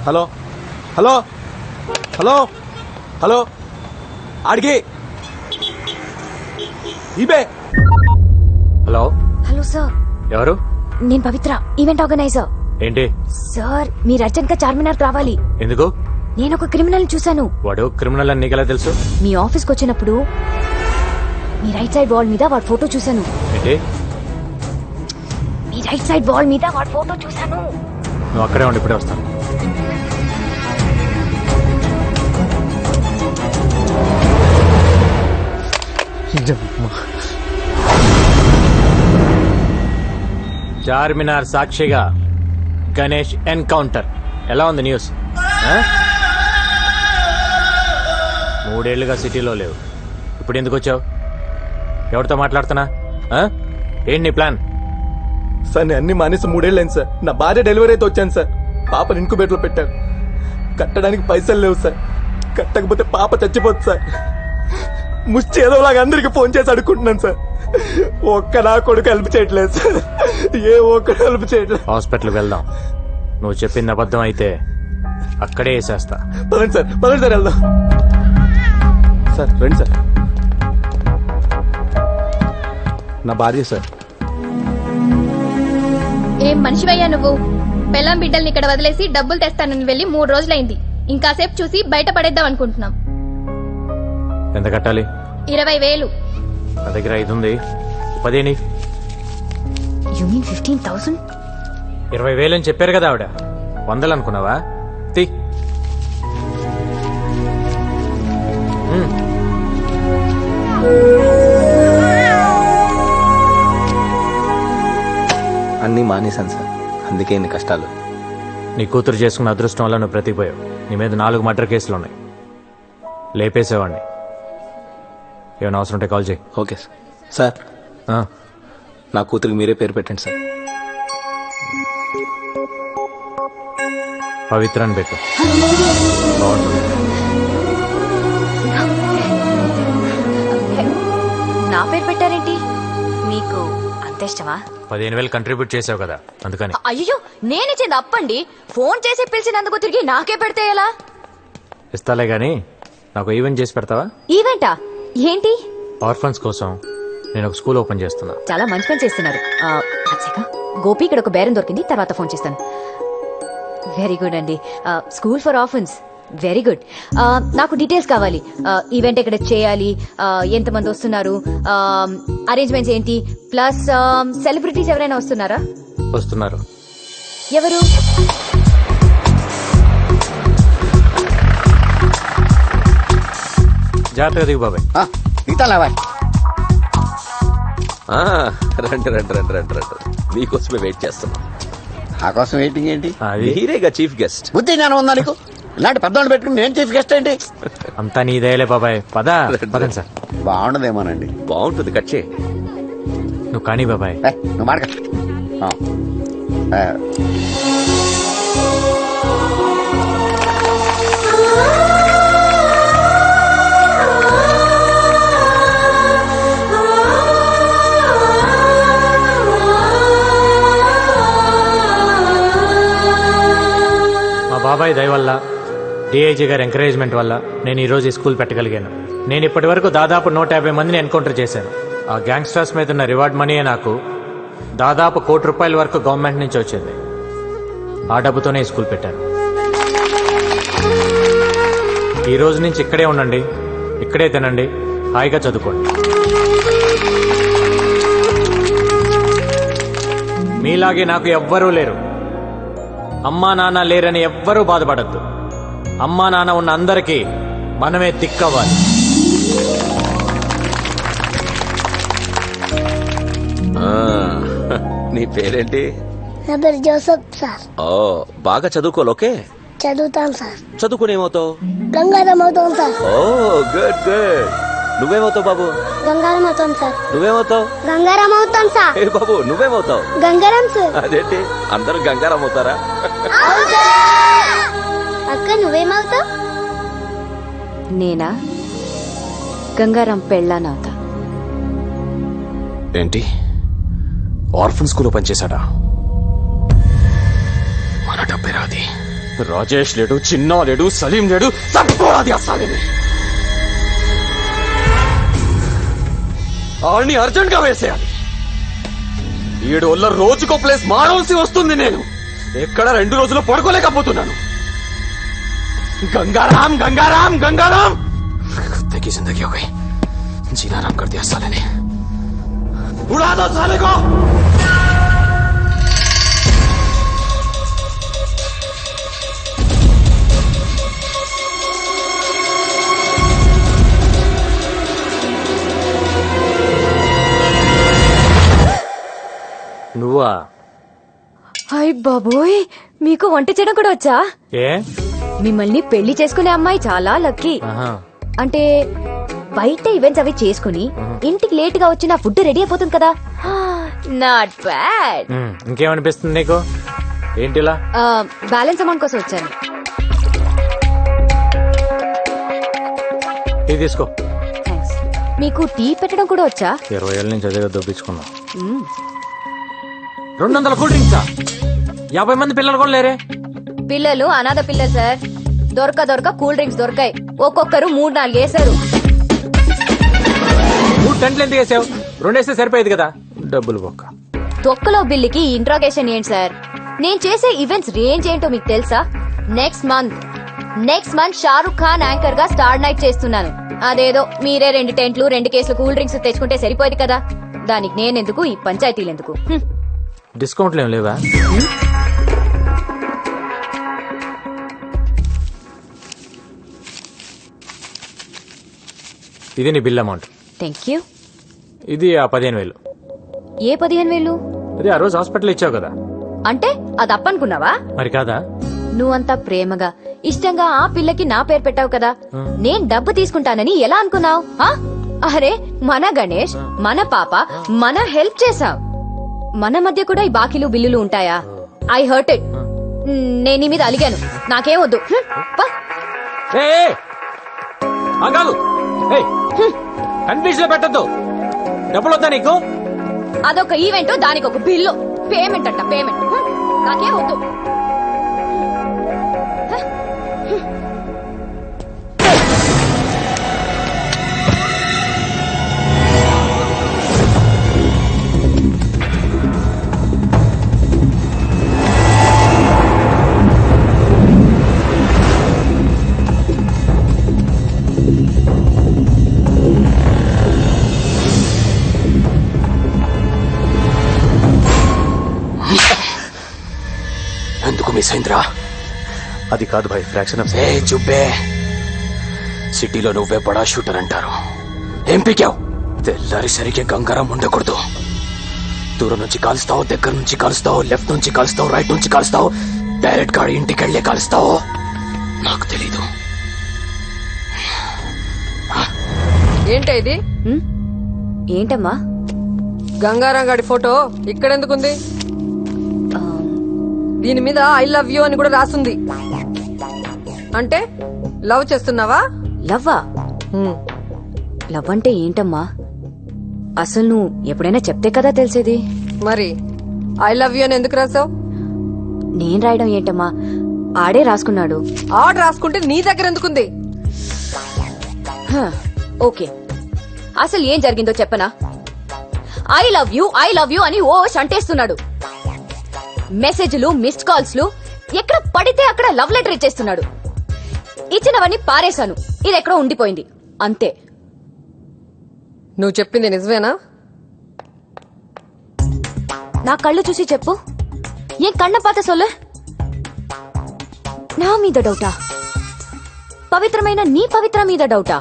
Hello hello hello hello అడిగి ఇబే. Hello hello sir, ఎవరు? నేను పవిత్ర, ఈవెంట్ ఆర్గనైజర్. ఏంటి సార్, మీరు అర్జెంట్ గా చార్మినార్ రావాలి. ఎందుకు? నేను ఒక క్రిమినల్ చూశాను. వాడు క్రిమినల్ అని నీకెలా తెలుసు? మీ ఆఫీస్కి వచ్చినప్పుడు మీ రైట్ సైడ్ వాల్ మీద వాడి ఫోటో చూశాను. ఏంటి? మీ రైట్ సైడ్ వాల్ మీద వాడి ఫోటో చూశాను. నువ్వు అక్కడే ఉండి ఇప్పుడే వస్తాను. చార్మినార్ సాక్షిగా గణేష్ ఎన్కౌంటర్. ఎలా ఉంది న్యూస్? 3 ఏళ్లుగా సిటీలో లేవు, ఇప్పుడు ఎందుకు వచ్చావు? ఎవరితో మాట్లాడుతున్నా? ఏంటి నీ ప్లాన్? సార్ నేను అన్ని మానేసి 3 ఏళ్ళు అయింది సార్. నా భార్య డెలివరీ అయితే వచ్చాను సార్. పాపని ఇంకుబేట్లో పెట్టారు. కట్టడానికి పైసలు లేవు సార్. కట్టకపోతే పాప చచ్చిపోతుంది సార్. ముష్టి ఏదోలాగా అందరికి ఫోన్ చేసి అడుక్కుంటున్నాను సార్. ఒక్క నా కొడుకు హెల్ప్ చేయట్లేదు సార్. ఏ ఒక్కడు హెల్ప్ చేయట్లేదు. హాస్పిటల్కి వెళ్దాం. నువ్వు చెప్పింది అబద్ధం అయితే అక్కడే వేసేస్తా. పదండి సార్, పదండి సార్, వెళ్దాం సార్. రండి సార్. నా భార్య సార్. ఏం మనిషివయ్యా నువ్వు? పెళ్ళాం బిడ్డల్ని ఇక్కడ వదిలేసి డబ్బులు తెస్తానని వెళ్ళి 3 రోజులైంది. ఇంకాసేపు చూసి బయట పడేద్దాం అనుకుంటున్నాం. ఎంత కట్టాలి? 20,000. నా దగ్గర 5 ఉంది. 10 You mean 15,000? 20,000 అని చెప్పారు కదా ఆవిడ. 100 అనుకున్నావా? తీ. అన్నీ మానేశాను సార్, అందుకే ఇన్ని కష్టాలు. నీ కూతురు చేసుకున్న అదృష్టం వల్ల నువ్వు బ్రతికిపోయావు. నీ మీద 4 మర్డర్ కేసులు ఉన్నాయి. లేపేసేవాడిని. ఏమైనా అవసరం ఉంటే కాల్ చేయి. Okay sir. సార్, నా కూతురికి మీరే పేరు పెట్టండి సార్. పవిత్ర అని పెట్టు. బాగుంటుంది. నా పేరు పెట్టారేంటి? మీకు అంత ఇష్టమా? 15,000 కంట్రిబ్యూట్ చేసావు కదా, అందుకని. అయ్యో, నేనిచ్చింది అప్పండి. ఫోన్ చేసి పిలిచినందుకు తిరిగి నాకే పెడితే ఎలా? ఇస్తాలే గానీ నాకు ఈవెంట్ చేసి పెడతావా? ఈవెంటా? ఏంటి? ఆర్ఫన్స్ కోసం నేను ఒక స్కూల్ ఓపెన్ చేస్తున్నా. చాలా మంచి పని చేస్తున్నారు. గోపి, ఇక్కడ ఒక బేరం దొరికింది, తర్వాత ఫోన్ చేస్తాను. వెరీ గుడ్ అండి. School for orphans, very good. నాకు డీటెయిల్స్ కావాలి. ఈవెంట్ ఎక్కడ చేయాలి, ఎంతమంది వస్తున్నారు, అరేంజ్మెంట్స్ ఏంటి, ప్లస్ సెలబ్రిటీస్ ఎవరైనా వస్తున్నారా? వస్తున్నారు. ఎవరు? జాగ్రత్తగా దిగు బాబాయ్. రండి రండి రండి రండి రండి. మీకోసమే వెయిట్ చేస్తున్నాం. నా కోసం వెయిటింగ్ ఏంటి? మీరేగా చీఫ్ గెస్ట్. బుద్ధి జ్ఞానం ఉందా నీకు? ఇలాంటి పెద్దవాళ్ళు పెట్టుకుని నేను చీఫ్ గెస్ట్ ఏంటి? అంతా నీ దయలే బాబాయ్. పదండి సార్. బాగుండదేమోనండి. బాగుంటుంది, కట్ చేయి. నువ్వు కానీ బాబాయ్. నువ్వు మాడక. బాబాయ్ దయ వల్ల, డిఐజీ గారి ఎంకరేజ్మెంట్ వల్ల నేను ఈరోజు ఈ స్కూల్ పెట్టగలిగాను. నేను ఇప్పటి వరకు దాదాపు 150 మందిని ఎన్కౌంటర్ చేశాను. ఆ గ్యాంగ్స్టర్స్ మీద ఉన్న రివార్డ్ మనీయే నాకు దాదాపు ₹1 కోటి వరకు గవర్నమెంట్ నుంచి వచ్చింది. ఆ డబ్బుతోనే ఈ స్కూల్ పెట్టాను. ఈ రోజు నుంచి ఇక్కడే ఉండండి, ఇక్కడే తినండి, హాయిగా చదువుకోండి. మీలాగే నాకు ఎవ్వరూ లేరు. అమ్మా నాన్న లేరని ఎవ్వరూ బాధపడద్దు. అమ్మా నాన్న ఉన్న అందరికీ మనమే దిక్కవ్వాలి. నీ పేరేంటి? నా పేరు జోసఫ్ సార్. ఓ, బాగా చదువుకోవాలి. ఓకే, చదువుతాను సార్. చదువుకుని ఏమవుతావు? గంగారం అవుతాం సార్. ఓ గుడ్ గుడ్. నువ్వేమవుతావు బాబు? గంగారం అవుతాం సార్. నువ్వేమవుతావు? గంగారం అవుతాం సార్. ఏ బాబు, నువ్వేమవుతావు? గంగారం సార్. అదేంటి అందరూ గంగారం అవుతారా? అక్క నువ్వేమవుతావు? నేనా? గంగారం పెళ్ళానవుతా. ఏంటి, ఆర్ఫన్ స్కూల్లో పనిచేశాడా? మన డబ్బే రాది. రాజేష్ లేడు, చిన్నా లేడు, సలీం లేడు, చంపుకోవాలి అసలు. ఆడిని అర్జెంట్ గా వేసేయాలి. 7 వల్ల రోజుకో ప్లేస్ మారవలసి వస్తుంది. నేను ఎక్కడ 2 రోజులు పడుకోలేకపోతున్నాను. गंगाराम गंगाराम गंगाराम कुत्ते की जिंदगी हो गई. जीना आराम कर दिया साले ने. उड़ा दो साले को. నువ్వా? హాయ్ బాబోయ్, మీకు వంట చేయడం కూడా వచ్చా? ఏ? మిమ్మల్ని పెళ్లి చేసుకునే అమ్మాయి చాలా లక్కీ. ఆహా. అంటే బయట ఈవెంట్స్ అవి చేసుకుని ఇంటికి లేట్ గా వచ్చి నా ఫుడ్ రెడీ అయిపోతుంది కదా. Not bad. ఇంకేమనిపిస్తుంది నీకు? ఏంటిలా? బ్యాలెన్స్ అమౌంట్ కోసం వచ్చాను. ఇది తీసుకో. థ్యాంక్స్. మీకు టీ పెట్టడం కూడా వచ్చా? 20 ఏళ్ళ నుంచి అదేగా దొప్పించుకున్నా. 200 కూల్ డ్రింక్సా? 50 మంది పిల్లలు కూడా లేరే? పిల్లలు అనాథ పిల్లలు సార్. దొరక కూల్ డ్రింక్స్ దొరకాయి. ఒక్కొక్కరు 3-4 వేశారు. 3 టెంట్లు ఎందుకు వేసావు? 2 వేస్తే సరిపోయేది కదా. డబ్బులు బొక్క. తొక్కలో బిల్లుకి ఇంట్రాగేషన్ ఏంటి సార్? నేను చేసే ఈవెంట్స్ రేంజ్ ఏంటో మీకు తెలుసా? Next month Shahrukh Khan anchor గా స్టార్ నైట్ చేస్తున్నాను. అదేదో మీరే 2 టెంట్లు 2 కేసులు కూల్ డ్రింక్స్ తెచ్చుకుంటే సరిపోయేది కదా. దానికి నేనెందుకు, ఈ పంచాయతీలు ఎందుకు? డిస్కౌంట్లు ఏం లేవా? ఇది నీ బిల్ అమౌంట్. Thank you. ఇది ఆ 15,000. ఏ 15,000? అది ఆ రోజు హాస్పిటల్ ఇచ్చావు కదా. అంటే అది అప్పనుకున్నావా? మరి కాదా? నువ్వంతా ప్రేమగా ఇష్టంగా ఆ పిల్లకి నా పేరు పెట్టావు కదా. నేను డబ్బు తీసుకుంటానని ఎలా అనుకున్నావు? అరే మన గణేష్, మన పాప, మన హెల్ప్ చేసాం. మన మధ్య కూడా ఈ బాకీలు బిల్లులు ఉంటాయా? I hurt it. నేను నీ మీద అలిగాను. నాకేం వద్దు. కన్ఫ్యూజన్ పెట్టద్దు. డబ్బులు వద్దా నీకు? అదొక ఈవెంట్, దానికి ఒక బిల్లు. పేమెంట్ అంట పేమెంట్. నాకేం వద్దు. ఎందుకు మిస్ అయిందిరా? అది కాదు భాయ్, ఫ్రాక్షన్ ఆఫ్ ఏ చుబ్బే. సిటీలో నువ్వే బడా షూటర్ అంటారు. ఏం పీకావు? తెల్లారి సరిగ్గా గంగారాం ఉండకూడదు. దూరం నుంచి కాలుస్తావు, దగ్గర నుంచి కాలుస్తావు, లెఫ్ట్ నుంచి కాలుస్తావు, రైట్ నుంచి కాలుస్తావు, డైరెక్ట్ గా ఇంటికి వెళ్లే కాలుస్తావు. నాకు తెలీదు. ఏంటా ఇది? ఏంటమ్మా? గంగారాం గారి ఫోటో ఇక్కడెందుకుంది? దీని మీద ఐ లవ్ యూ అని కూడా రాసుంది. అంటే లవ్ చేస్తున్నావా? లవ్వా? లవ్ అంటే ఏంటమ్మా? అసలు నువ్వు ఎప్పుడైనా చెప్తే కదా తెలిసేది. మరి ఐ లవ్ యూ అని ఎందుకు రాసావు? నేను రాయడం ఏంటమ్మా, ఆడే రాసుకున్నాడు. ఆర్డర్ రాసుకుంటే నీ దగ్గర ఎందుకుంది? ఓకే, అసలు ఏం జరిగిందో చెప్పనా? ఐ లవ్ యూ అని ఓ అంటేస్తున్నాడు. మెసేజ్లు, మిస్డ్ కాల్స్ లు ఎక్కడ పడితే అక్కడ లవ్ లెటర్ ఇచ్చేస్తున్నాడు. ఇచ్చినవన్నీ పారేశాను. ఇది ఎక్కడో ఉండిపోయింది అంతే. నువ్వు చెప్పింది నిజమేనా? నా కళ్ళు చూసి చెప్పు. ఏం కన్న పాత సొల్లు? నా మీద డౌటా? పవిత్రమైన నీ పవిత్ర మీద డౌటా?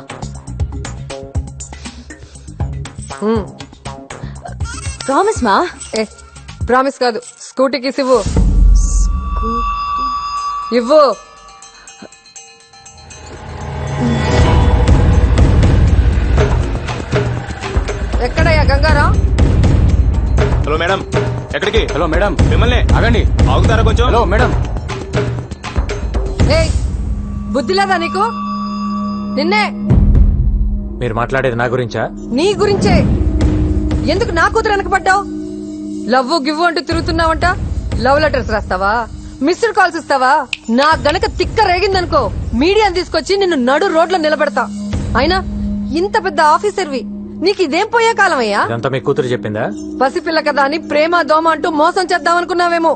ప్రామిస్ మా? ఏ ప్రామిస్ కాదు, స్కూటీకి ఇవ్వు. ఇవ్వు. ఎక్కడయ్యా గంగారాం? హలో మేడం, ఎక్కడికి? హలో మేడం, మిమ్మల్ని ఆగండి. ఆగుతారా కొంచెం? Hello madam. ఏయ్, బుద్ధి లేదా నీకు? నిన్నే. మీరు మాట్లాడేది నా గురించా? నీ గురించే. ఎందుకు నా కూతురు వెనకబడ్డావు? లవ్ గివ్వు అంటూ తిరుగుతున్నావంట. లవ్ లెటర్స్ రాస్తావా? మిస్డ్ కాల్స్ ఇస్తావా? నా గనక తిక్క రేగిందనుకో మీడియాని తీసుకొచ్చి నిన్ను నడు రోడ్లో నిలబెడతా. అయినా ఇంత పెద్ద ఆఫీసర్వి, నీకు ఇదేం పోయే కాలమయ్యా? ఇదంతా మీ కూతురు చెప్పిందా? పసిపిల్ల కదా అని ప్రేమ దోమ అంటూ మోసం చేద్దామనుకున్నావేమో.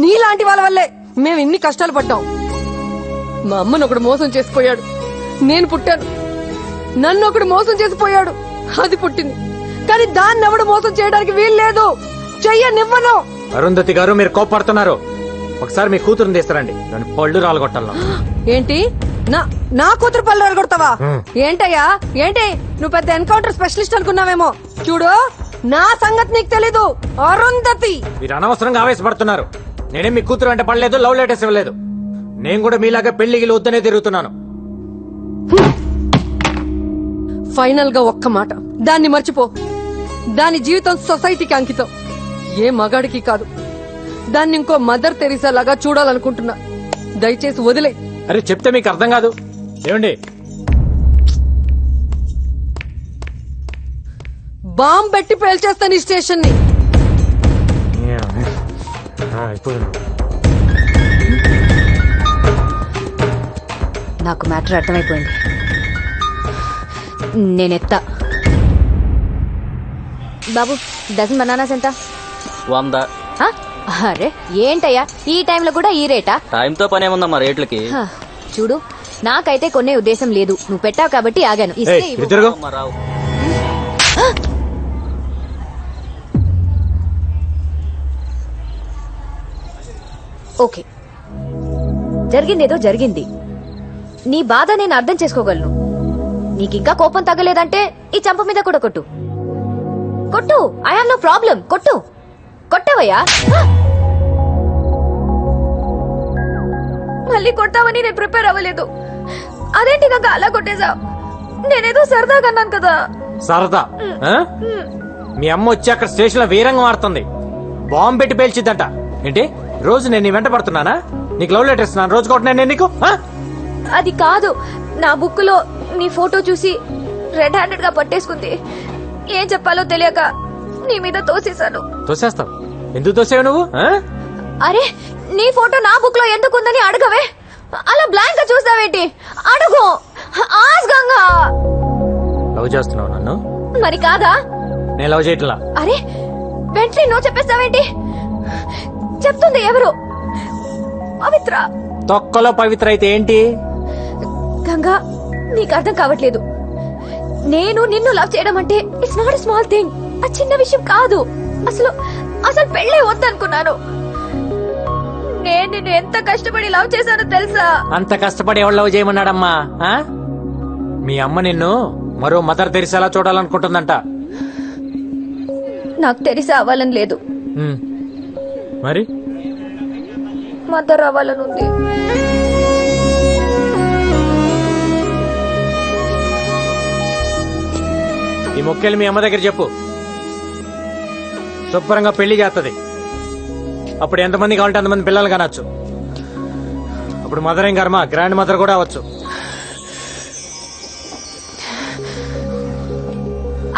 నీలాంటి వాళ్ళ వల్లే మేము ఇన్ని కష్టాలు పడ్డాం. మా అమ్మను ఒకడు మోసం చేసిపోయాడు, నేను పుట్టాను. నన్ను ఒకడు మోసం చేసిపోయాడు, అది పుట్టింది. కానీ దాన్ని ఎవడు మోసం చేయడానికి వీలు లేదు. చెయ్యనివ్వను. అరుంధతి గారు, మీరు కోపడుతున్నారు. ఒకసారి మీ కూతురుని తీస్తారండి, దాని పళ్ళు రాలగొట్టాలను. ఏంటి నా కూతురు పళ్ళు అడగొడతావా? ఏంటయ్యా ఏంటి? నువ్వు పెద్ద ఎన్కౌంటర్ స్పెషలిస్ట్ అనుకున్నావేమో. చూడు, నా సంగతి నీకు తెలీదు. అరుంధతి, మీరు అనవసరంగా ఆవేశపడుతున్నారు. నేనేం మీ కూతురు అంటే పడలేదు, లవ్ లెటర్స్ ఇవ్వలేదు. నేను కూడా మీలాగా పెళ్లికి వద్దనే తిరుగుతున్నాను. ఫైనల్ గా ఒక్క మాట, దాన్ని మర్చిపో. దాని జీవితం సొసైటీకి అంకితం, ఏ మగాడికి కాదు. దాన్ని ఇంకో మదర్ తెరీసా లాగా చూడాలనుకుంటున్నా. దయచేసి వదిలే. అరే చెప్తే మీకు అర్థం కాదు. ఏమండి, బాంబ్ పెట్టి పేల్చేస్తాను ఈ స్టేషన్ ని. నాకు మ్యాటర్ అర్థమైపోయింది. నేనెత్తా. బాబు, డజన్ బనానాస్ ఎంత? 100. హ? అరే ఏంటయ్యా ఈ టైంలో కూడా ఈ రేటా? టైంతో పని ఏముందమ్మా రేట్లకి? హ, చూడు, నాకైతే కొనే ఉద్దేశం లేదు. నువ్వు పెట్టావు కాబట్టి ఆగాను. ఇస్తే ఏయ్, ఇవ్వు. ఇటు తిరుగు. అమ్మా, రావు. ఓకే, జరిగిందేదో జరిగింది. నీ బాధ నేను అర్థం చేసుకోగలను. నీకింకా కోపం తగ్గలేదంటే ఈ చంప మీద కూడా కొట్టు. కొట్టు, ఐ హావ్ నో ప్రాబ్లం. కొట్టు. కొట్టవయ్యా. మళ్ళీ కొట్టావని నేను ప్రిపేర్ అవ్వలేదు. అదేంటి కాక అలా కొట్టేశావు? నేనేదో సరదాగా అన్నాను కదా. సరదా? ఆ? మీ అమ్మ వచ్చి అక్కడ స్టేషన్ లో వీరంగం ఆడుతుంది. బాంబు పెట్టి పేల్చిద్దంట. ఏంటి, రోజు నేను నీ వెంట పడుతున్నానా? నీకు లవ్ లెటర్ ఇస్తున్నాను, రోజు కొట్టినా నేను నీకు? ఆ? అది కాదు, నా బుక్ లో నీ ఫోటో చూసి రెడ్ హ్యాండెడ్ గా పట్టేసుకుంది. ఏం చెప్పాలో తెలియక నీ మీద తోసేశాను. తోసేస్తావు? ఎందుకు తోసేవు నువ్వు? ఆ? అరే, నీ ఫోటో నా బుక్ లో ఎందుకుందని అడగవే. అలా బ్లాంక్ గా చూస్తావేంటి? అడుగు. ఆస్గంగా. లవ్ చేస్తున్నావు నన్ను? మరి కాదా? నేను లవ్ చేయట్లా. అరే, వెంటనే నువ్వు చెప్పేస్తావేంటి? చెప్తుంది ఎవరు? పవిత్ర. తొక్కలో పవిత్ర అయితే ఏంటి? గంగా, నీకు అర్థం కావట్లేదు. నేను నిన్ను లవ్ చేయడం అంటే it's not a small thing. ఆ చిన్న విషయం కాదు. అసలు అసలు పెళ్ళే వద్దనుకున్నాను. నేను నిన్ను ఎంత కష్టపడి లవ్ చేశానో తెలుసా? అంత కష్టపడి ఎవరు లవ్ చేయమన్నాడమ్మా? ఆ? మీ అమ్మ నిన్ను మరో మదర్ తెరిసేలా చూడాలనుకుంటుందంట. నాకు తెలిసి అవ్వాలని లేదు, ఉమ్. మరి మదర్ అవ్వాలని ఉంది. ఈ మొక్కేలు మీ అమ్మ దగ్గర చెప్పు. శుభ్రంగా పెళ్లి చేస్తుంది. అప్పుడు ఎంతమంది కావాలంటే అంతమంది పిల్లలు కనొచ్చు. అప్పుడు మదర్ ఏం కర్మ, గ్రాండ్ మదర్ కూడా అవ్వచ్చు.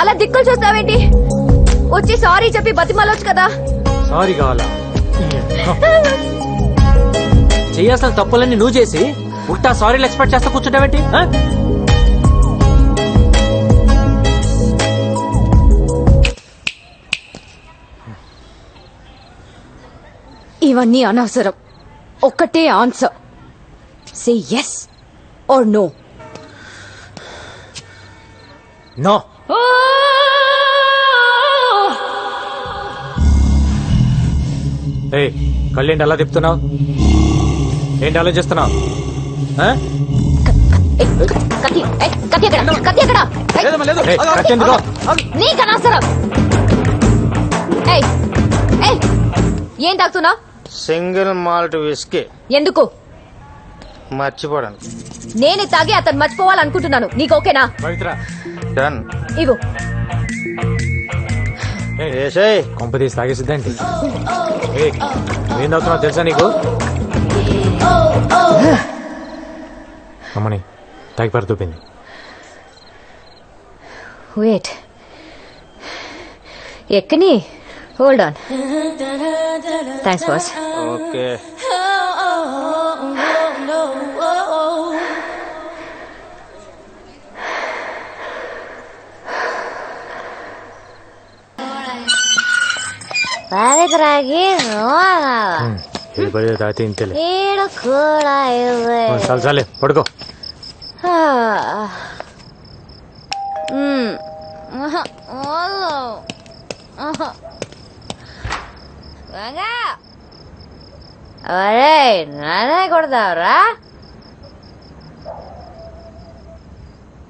అలా దిక్కులు చూస్తావేంటి? వచ్చి సారీ చెప్పి బతిమాలొచ్చు కదా. సారీ కావాలా? చెయ్యాల్సిన తప్పులన్నీ నువ్వు చేసి ఉల్టా సారీలు ఎక్స్పెక్ట్ చేస్తా కూర్చుంటావేంటి? ఆ? ఇవన్నీ అనవసరం. ఒక్కటే answer. Say yes or no. No. ఏయ్, కళ్ళేంటి అలా తిప్పుతున్నావు? ఏంటి ఆలోచిస్తున్నావు? ఆ? కత్తి ఎక్కడ? కత్తి ఎక్కడ? ఏయ్, కత్తి ఎందుకో? నీకు అనవసరం. ఏయ్, ఏయ్, ఏం తాగుతున్నా? Single malt whisky. ఎందుకు? మర్చిపోవడానికి. నేనే తాగి అతను మర్చిపోవాలనుకుంటున్నాను. నీకు ఓకేనా? పవిత్ర, డన్. ఇవ్వు. ఏసేయ్. కొంపదీసి తాగేసిద్దేంటి? ఏయ్, ఏం తాగుతున్నావు తెలుసా నీకు? అమ్మని తాగి పడుతుంది. వెయిట్, ఎక్కని. Hold on. Thanks boss. Okay. పవిత్రాకి ఇది పడి తాగితే ఇంతేలే ఈడ కూడా ఇవ్వే. చాలు చాలే పడుకో అరే నానే కొడతావురా